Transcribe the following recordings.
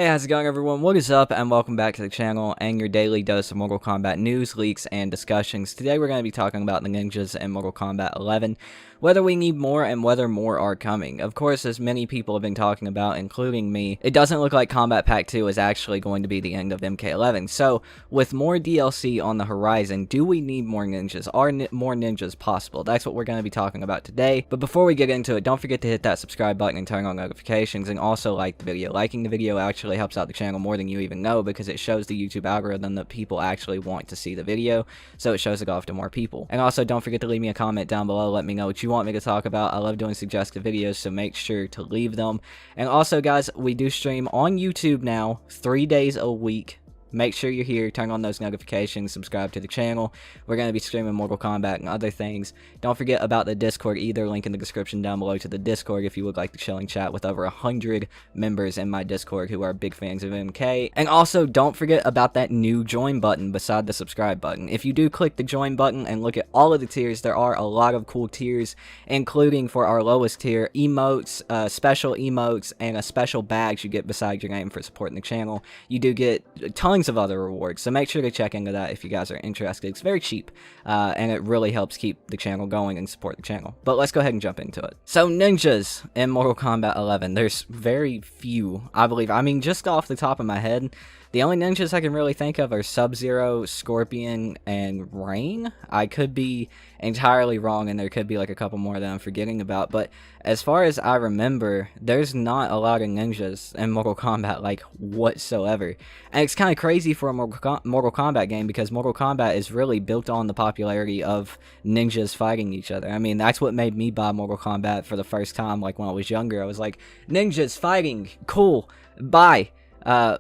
Hey, how's it going everyone? What is up and welcome back to the channel and your daily dose of Mortal Kombat news, leaks, and discussions. Today we're going to be talking about the ninjas in Mortal Kombat 11, whether we need more and whether more are coming. Of course, as many people have been talking about, including me, it doesn't look like Kombat Pack 2 is actually going to be the end of MK11. So, with more DLC on the horizon, do we need more ninjas? Are more ninjas possible? That's what we're going to be talking about today. But before we get into it, don't forget to hit that subscribe button and turn on notifications, and also like the video. Liking the video actually helps out the channel more than you even know, because it shows the YouTube algorithm that people actually want to see the video, so it shows it off to more people. And also, don't forget to leave me a comment down below. Let me know what you want me to talk about. I love doing suggested videos, so make sure to leave them. And also, guys, we do stream on YouTube now 3 days a week. Make sure you're here, turn on those notifications, subscribe to the channel. We're going to be streaming Mortal Kombat and other things. Don't forget about the Discord either, link in the description down below to the Discord if you would like to chill and chat with over 100 members in my Discord who are big fans of MK. And also, don't forget about that new join button beside the subscribe button. If you do click the join button and look at all of the tiers, there are a lot of cool tiers, including for our lowest tier, emotes, special emotes, and a special badge you get beside your name for supporting the channel. You do get tons of other rewards, so make sure to check into that if you guys are interested. It's very cheap, and it really helps keep the channel going and support the channel. But let's go ahead and jump into it. So, ninjas in Mortal Kombat 11, there's very few, I believe. I mean, just off the top of my head, the only ninjas I can really think of are Sub-Zero, Scorpion, and Rain. I could be entirely wrong, and there could be like a couple more that I'm forgetting about, but as far as I remember, there's not a lot of ninjas in Mortal Kombat, like, whatsoever. And it's kind of crazy for a Mortal Kombat game, because Mortal Kombat is really built on the popularity of ninjas fighting each other. I mean, that's what made me buy Mortal Kombat for the first time, like, when I was younger. I was like, ninjas fighting, cool, bye.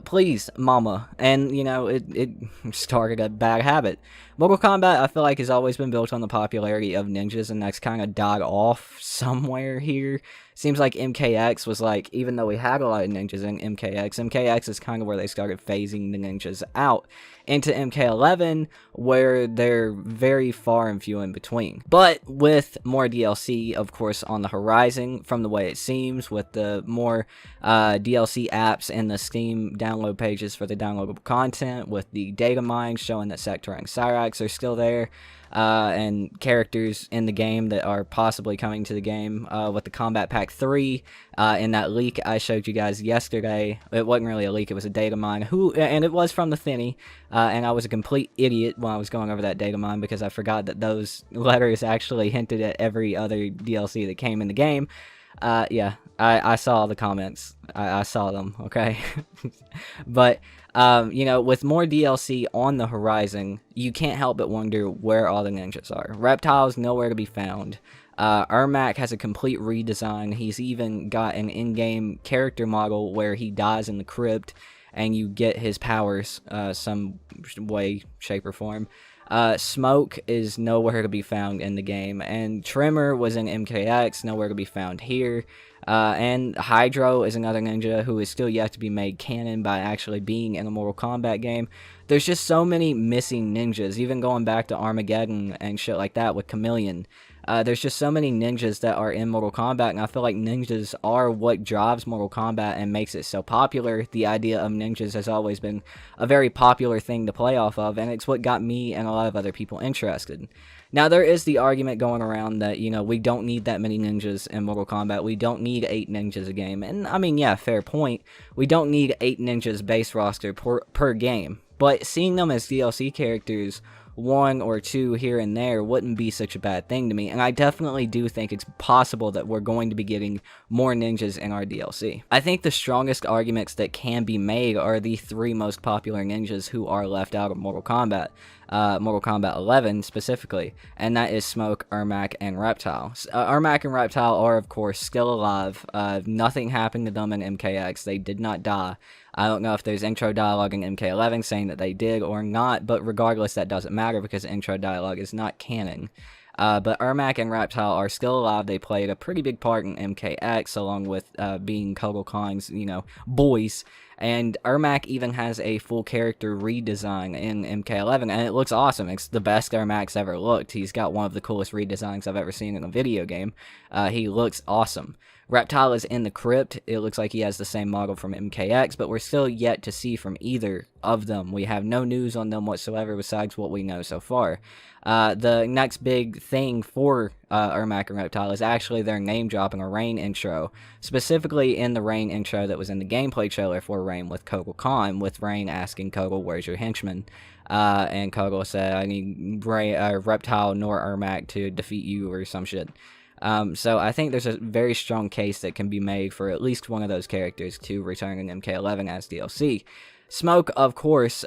Please, mama. And, you know, it started a bad habit. Mortal Kombat, I feel like, has always been built on the popularity of ninjas, and that's kind of died off somewhere here. Seems like MKX was like, even though we had a lot of ninjas in MKX is kind of where they started phasing the ninjas out into MK11, where they're very far and few in between. But with more DLC, of course, on the horizon, from the way it seems, with the more DLC apps and the Steam download pages for the downloadable content, with the data mine showing that Sector and Cyrax are still there, and characters in the game that are possibly coming to the game, with the Kombat Pack 3, in that leak I showed you guys yesterday. It wasn't really a leak, it was a data mine, and it was from the Thinny, and I was a complete idiot when I was going over that data mine, because I forgot that those letters actually hinted at every other DLC that came in the game. Yeah, I saw the comments. I saw them, okay? But, you know, with more DLC on the horizon, you can't help but wonder where all the ninjas are. Reptile's nowhere to be found. Ermac has a complete redesign. He's even got an in-game character model where he dies in the crypt, and you get his powers some way, shape, or form. Smoke is nowhere to be found in the game, and Tremor was in MKX, nowhere to be found here. And Hydro is another ninja who is still yet to be made canon by actually being in a Mortal Kombat game. There's just so many missing ninjas, even going back to Armageddon and shit like that with Chameleon. There's just so many ninjas that are in Mortal Kombat, and I feel like ninjas are what drives Mortal Kombat and makes it so popular. The idea of ninjas has always been a very popular thing to play off of, and it's what got me and a lot of other people interested. Now, there is the argument going around that, you know, we don't need that many ninjas in Mortal Kombat. We don't need 8 ninjas a game. And, I mean, yeah, fair point. We don't need 8 ninjas base roster per game. But seeing them as DLC characters, 1 or 2 here and there, wouldn't be such a bad thing to me, and I definitely do think it's possible that we're going to be getting more ninjas in our DLC. I think the strongest arguments that can be made are the 3 most popular ninjas who are left out of Mortal Kombat 11 specifically, and that is Smoke, Ermac, and Reptile. Ermac and Reptile are, of course, still alive. Nothing happened to them in MKX. They did not die. I don't know if there's intro dialogue in MK11 saying that they did or not, but regardless, that doesn't matter, because intro dialogue is not canon. But Ermac and Reptile are still alive. They played a pretty big part in MKX, along with being Kotal Khan's, you know, boys. And Ermac even has a full character redesign in MK11, and it looks awesome. It's the best Ermac's ever looked. He's got one of the coolest redesigns I've ever seen in a video game. He looks awesome. Reptile is in the crypt. It looks like he has the same model from MKX, but we're still yet to see from either of them. We have no news on them whatsoever besides what we know so far. The next big thing for Ermac and Reptile is actually their name dropping a Rain intro, specifically in the Rain intro that was in the gameplay trailer for Rain with Kogel Khan, with Rain asking Kogel, "Where's your henchman?" And Kogel said, "I need Reptile nor Ermac to defeat you," or some shit. So I think there's a very strong case that can be made for at least one of those characters to return in MK11 as DLC. Smoke, of course,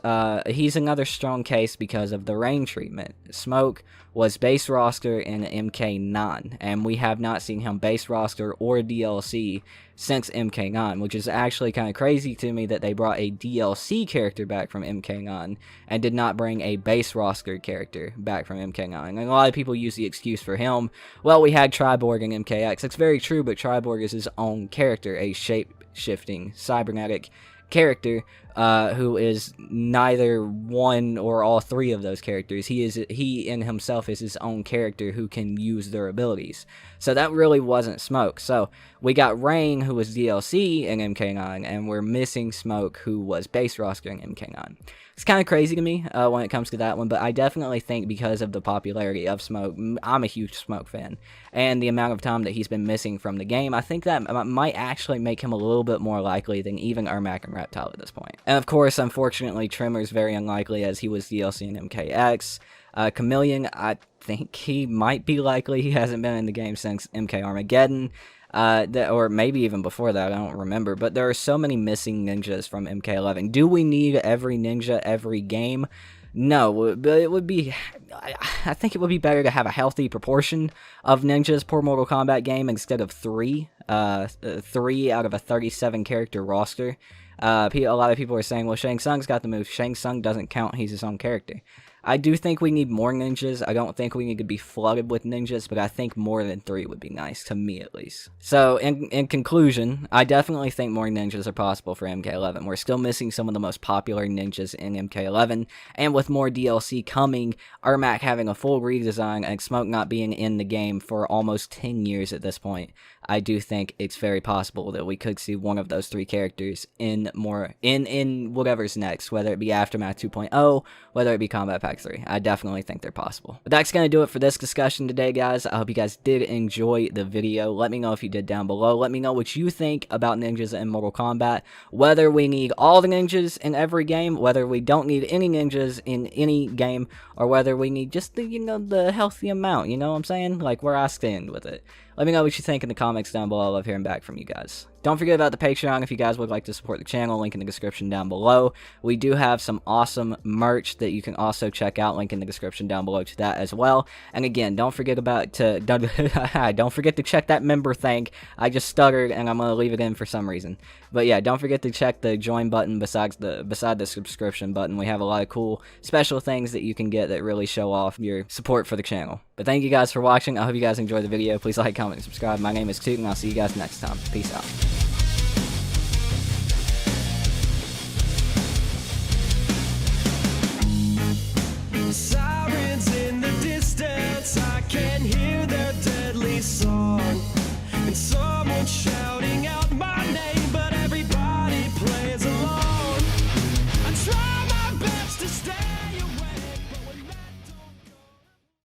he's another strong case because of the Rain treatment. Smoke was base roster in MK9, and we have not seen him base roster or DLC since MK9, which is actually kind of crazy to me that they brought a DLC character back from MK9 and did not bring a base roster character back from MK9. And a lot of people use the excuse for him, well, we had Triborg in MKX. It's very true, but Triborg is his own character, a shape-shifting, cybernetic character who is neither one or all three of those characters. He in himself is his own character who can use their abilities. So that really wasn't Smoke. So we got Rain, who was DLC in MK9, and we're missing Smoke, who was base roster in MK9. It's kind of crazy to me when it comes to that one, but I definitely think because of the popularity of Smoke, I'm a huge Smoke fan, and the amount of time that he's been missing from the game, I think that might actually make him a little bit more likely than even Ermac and Reptile at this point. And of course, unfortunately, Trimmer's very unlikely as he was DLC in MKX. Chameleon, I think he might be likely. He hasn't been in the game since MK Armageddon. Or maybe even before that, I don't remember, but there are so many missing ninjas from MK11. Do we need every ninja every game? No, but it would be, I think it would be better to have a healthy proportion of ninjas per Mortal Kombat game instead of 3 out of a 37 character roster. A lot of people are saying, well, Shang Tsung's got the move. Shang Tsung doesn't count, he's his own character. I do think we need more ninjas. I don't think we need to be flooded with ninjas, but I think more than 3 would be nice, to me at least. So, in conclusion, I definitely think more ninjas are possible for MK11. We're still missing some of the most popular ninjas in MK11, and with more DLC coming, Ermac having a full redesign, and Smoke not being in the game for almost 10 years at this point, I do think it's very possible that we could see one of those 3 characters in whatever's next, whether it be Aftermath 2.0, whether it be Combat Pack 3. I definitely think they're possible. But that's going to do it for this discussion today, guys. I hope you guys did enjoy the video. Let me know if you did down below. Let me know what you think about ninjas in Mortal Kombat, whether we need all the ninjas in every game, whether we don't need any ninjas in any game, or whether we need just the, the healthy amount, you know what I'm saying? Like, where I stand with it. Let me know what you think in the comments down below. I love hearing back from you guys. Don't forget about the Patreon if you guys would like to support the channel. Link in the description down below. We do have some awesome merch that you can also check out. Link in the description down below to that as well. And again, don't forget don't forget to check that member thing. I just stuttered and I'm gonna leave it in for some reason. But yeah, don't forget to check the join button beside the subscription button. We have a lot of cool special things that you can get that really show off your support for the channel. But thank you guys for watching. I hope you guys enjoyed the video. Please like, comment, and subscribe. My name is Tooten. I'll see you guys next time. Peace out.